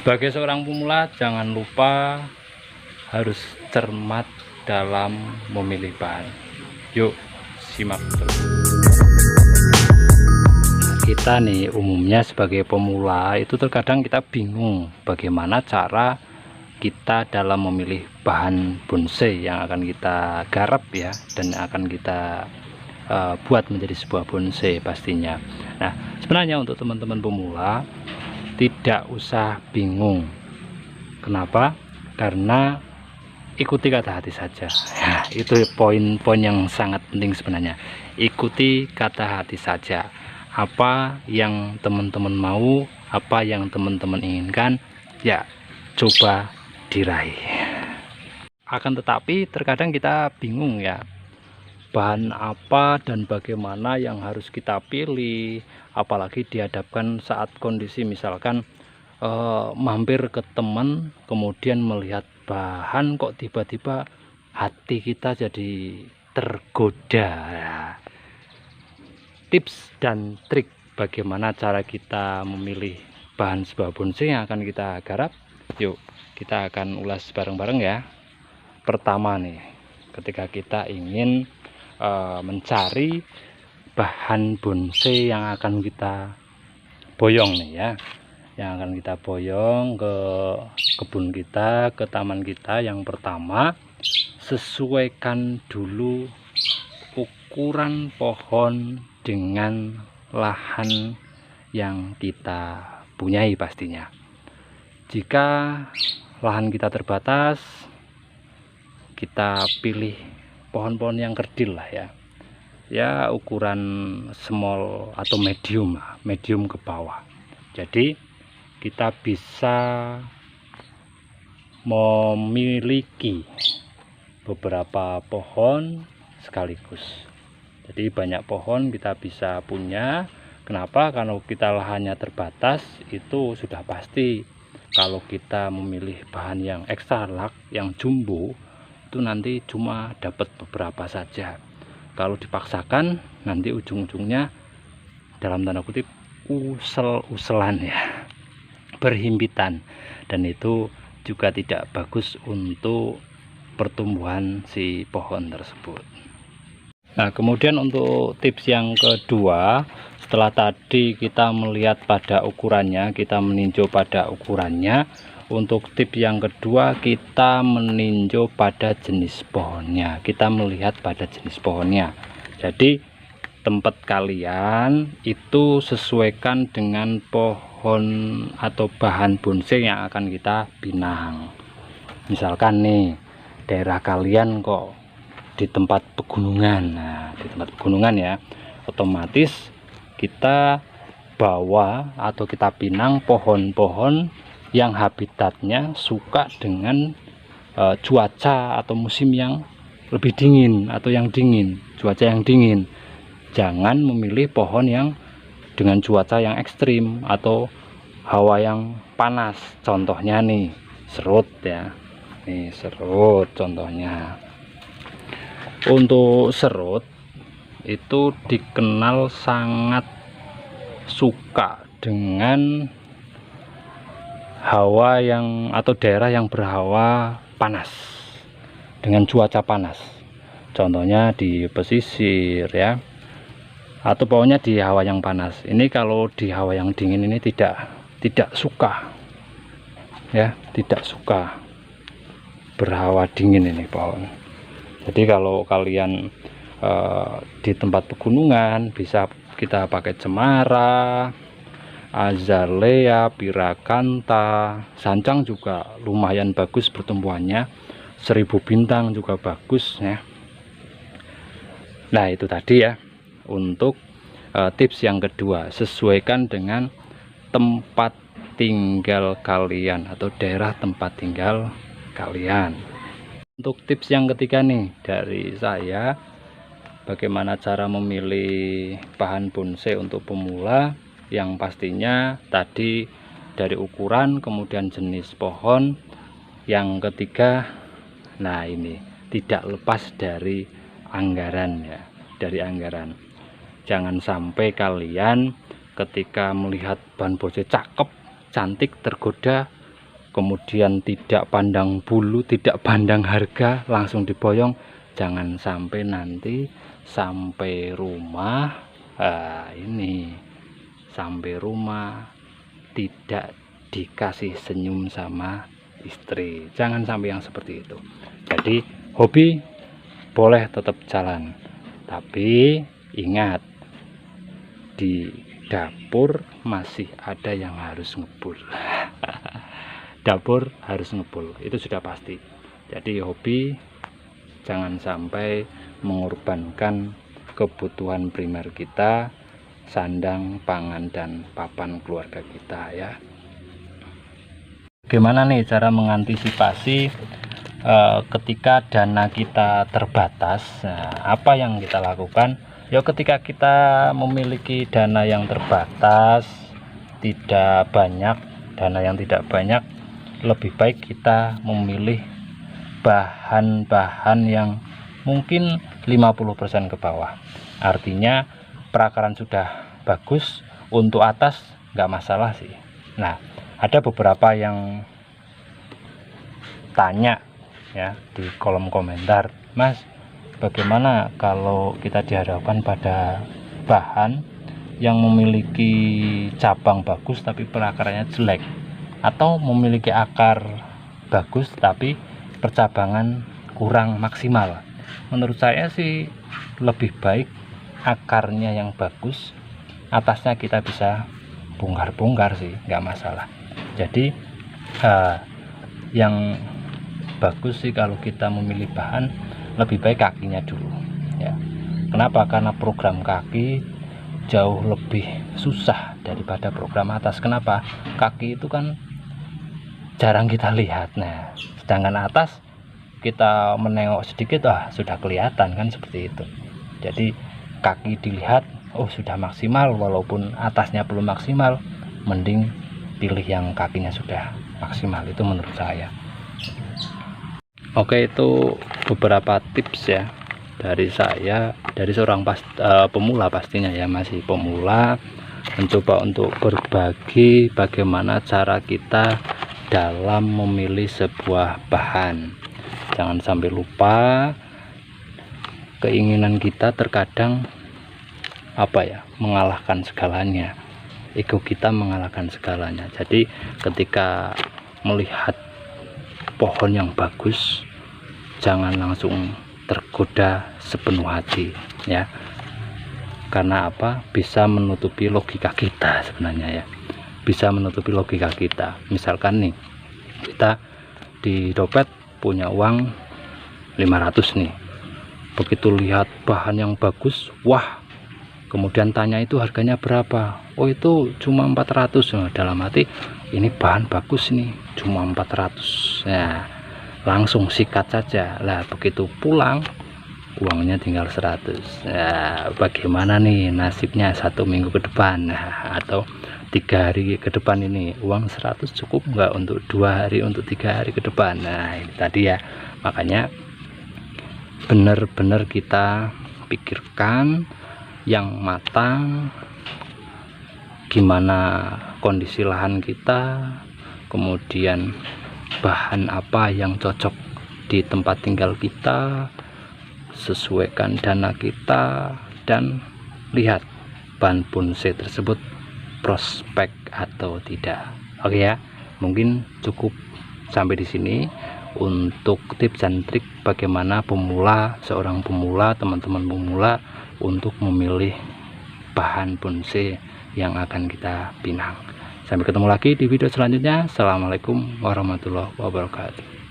Sebagai seorang pemula, jangan lupa harus cermat dalam memilih bahan. Yuk, simak terus. Kita nih umumnya sebagai pemula itu terkadang kita bingung bagaimana cara kita dalam memilih bahan bonsai yang akan kita garap ya, dan akan kita buat menjadi sebuah bonsai pastinya. Nah, sebenarnya untuk teman-teman pemula tidak usah bingung. Kenapa? Karena ikuti kata hati saja. Nah, itu poin-poin yang sangat penting sebenarnya. Ikuti kata hati saja. Apa yang teman-teman mau, apa yang teman-teman inginkan, ya coba diraih. Akan tetapi terkadang kita bingung ya, bahan apa dan bagaimana yang harus kita pilih, apalagi dihadapkan saat kondisi misalkan mampir ke teman kemudian melihat bahan kok tiba-tiba hati kita jadi tergoda. Tips dan trik bagaimana cara kita memilih bahan sebuah bonsai yang akan kita garap, yuk kita akan ulas bareng-bareng ya. Pertama nih, ketika kita ingin mencari bahan bonsai yang akan kita boyong nih ya, yang akan kita boyong ke kebun kita, ke taman kita. Yang pertama, sesuaikan dulu ukuran pohon dengan lahan yang kita punyai pastinya. Jika lahan kita terbatas, kita pilih pohon-pohon yang kerdil lah ya, ukuran small atau medium ke bawah. Jadi kita bisa memiliki beberapa pohon sekaligus. Jadi banyak pohon kita bisa punya. Kenapa? Kalau kita lahannya terbatas, itu sudah pasti kalau kita memilih bahan yang extra large, yang jumbo, itu nanti cuma dapat beberapa saja. Kalau dipaksakan nanti ujung-ujungnya dalam tanda kutip usel-uselan ya, berhimpitan, dan itu juga tidak bagus untuk pertumbuhan si pohon tersebut. Nah, kemudian untuk tips yang kedua, setelah tadi kita melihat pada ukurannya, kita meninjau pada ukurannya, untuk tips yang kedua kita meninjau pada jenis pohonnya, kita melihat pada jenis pohonnya. Jadi tempat kalian itu sesuaikan dengan pohon atau bahan bonsai yang akan kita pinang. Misalkan nih, daerah kalian kok di tempat pegunungan. Nah, di tempat pegunungan ya, otomatis kita bawa atau kita pinang pohon-pohon yang habitatnya suka dengan cuaca atau musim yang lebih dingin atau yang dingin, cuaca yang dingin. Jangan memilih pohon yang dengan cuaca yang ekstrim atau hawa yang panas. Contohnya nih, serut ya. Nih serut contohnya. Untuk serut itu dikenal sangat suka dengan hawa yang atau daerah yang berhawa panas dengan cuaca panas. Contohnya di pesisir ya, atau pokoknya di hawa yang panas. Ini kalau di hawa yang dingin ini tidak suka ya, tidak suka berhawa dingin ini pohon. Jadi kalau kalian di tempat pegunungan bisa kita pakai cemara, azalea, pirakanta, sancang juga lumayan bagus pertumbuhannya, 1000 bintang juga bagus ya. Nah, itu tadi ya untuk tips yang kedua, sesuaikan dengan tempat tinggal kalian atau daerah tempat tinggal kalian. Untuk tips yang ketiga nih dari saya, bagaimana cara memilih bahan bonsai untuk pemula. Yang pastinya tadi dari ukuran, kemudian jenis pohon. Yang ketiga, nah ini tidak lepas dari anggaran ya, dari anggaran. Jangan sampai kalian ketika melihat bahan bonsai cakep, cantik, tergoda, kemudian tidak pandang bulu, tidak pandang harga, langsung diboyong. Jangan sampai nanti sampai rumah, ini sampai rumah tidak dikasih senyum sama istri. Jangan sampai yang seperti itu. Jadi hobi boleh tetap jalan, tapi ingat, di dapur masih ada yang harus ngebul. Dapur harus ngebul, itu sudah pasti. Jadi hobi jangan sampai mengorbankan kebutuhan primer kita, sandang, pangan, dan papan keluarga kita ya. Gimana nih cara mengantisipasi ketika dana kita terbatas? Nah, apa yang kita lakukan? Ya, ketika kita memiliki dana yang terbatas, tidak banyak, dana yang tidak banyak, lebih baik kita memilih bahan-bahan yang mungkin 50% ke bawah. Artinya perakaran sudah bagus, untuk atas nggak masalah sih. Nah, ada beberapa yang tanya ya di kolom komentar, Mas, bagaimana kalau kita dihadapkan pada bahan yang memiliki cabang bagus tapi perakarannya jelek, atau memiliki akar bagus tapi percabangan kurang maksimal? Menurut saya sih lebih baik akarnya yang bagus, atasnya kita bisa bongkar-bongkar sih, nggak masalah. Jadi yang bagus sih kalau kita memilih bahan, lebih baik kakinya dulu ya. Kenapa? Karena program kaki jauh lebih susah daripada program atas. Kenapa? Kaki itu kan jarang kita lihat. Nah, sedangkan atas kita menengok sedikit, sudah kelihatan kan, seperti itu. Jadi kaki dilihat, oh sudah maksimal, walaupun atasnya belum maksimal, mending pilih yang kakinya sudah maksimal. Itu menurut saya. Oke, itu beberapa tips ya dari saya, dari seorang pemula pastinya ya, masih pemula, mencoba untuk berbagi bagaimana cara kita dalam memilih sebuah bahan. Jangan sampai lupa, keinginan kita terkadang mengalahkan segalanya, ego kita mengalahkan segalanya. Jadi ketika melihat pohon yang bagus, jangan langsung tergoda sepenuh hati ya, karena bisa menutupi logika kita sebenarnya ya, bisa menutupi logika kita. Misalkan nih, kita di dompet punya uang 500 nih, begitu lihat bahan yang bagus, wah, kemudian tanya itu harganya berapa, oh itu cuma 400. Nah, dalam hati, ini bahan bagus nih, cuma 400. Nah, langsung sikat saja lah. Begitu pulang, uangnya tinggal 100. Nah, bagaimana nih nasibnya 1 minggu ke depan, atau 3 hari ke depan? Ini uang 100 cukup nggak untuk 2 hari, untuk 3 hari ke depan? Nah, ini tadi ya, makanya benar-benar kita pikirkan yang matang, gimana kondisi lahan kita, kemudian bahan apa yang cocok di tempat tinggal kita, sesuaikan dana kita, dan lihat bahan bonsai tersebut prospek atau tidak. Oke ya, mungkin cukup sampai di sini untuk tips dan trik bagaimana seorang pemula, teman-teman pemula, untuk memilih bahan bonsai yang akan kita pinang. Sampai ketemu lagi di video selanjutnya. Assalamualaikum warahmatullahi wabarakatuh.